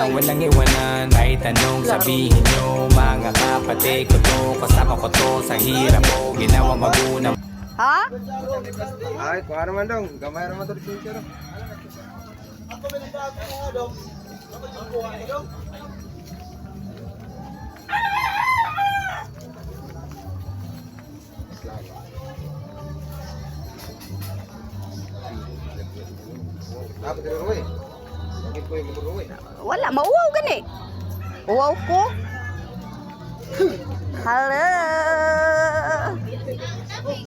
lang, walang iwanan. Kahit anong sabihin nyo, mga kapatid ko to, kasama ko to sa hirap ko, ginawa magunang. Ha? Ay, kuha naman dong. Gamay naman ito dito. Dapat diruwi. Bakit ko yung diruwi? Wala, mauwaw gani. Uwaw ko. Hello.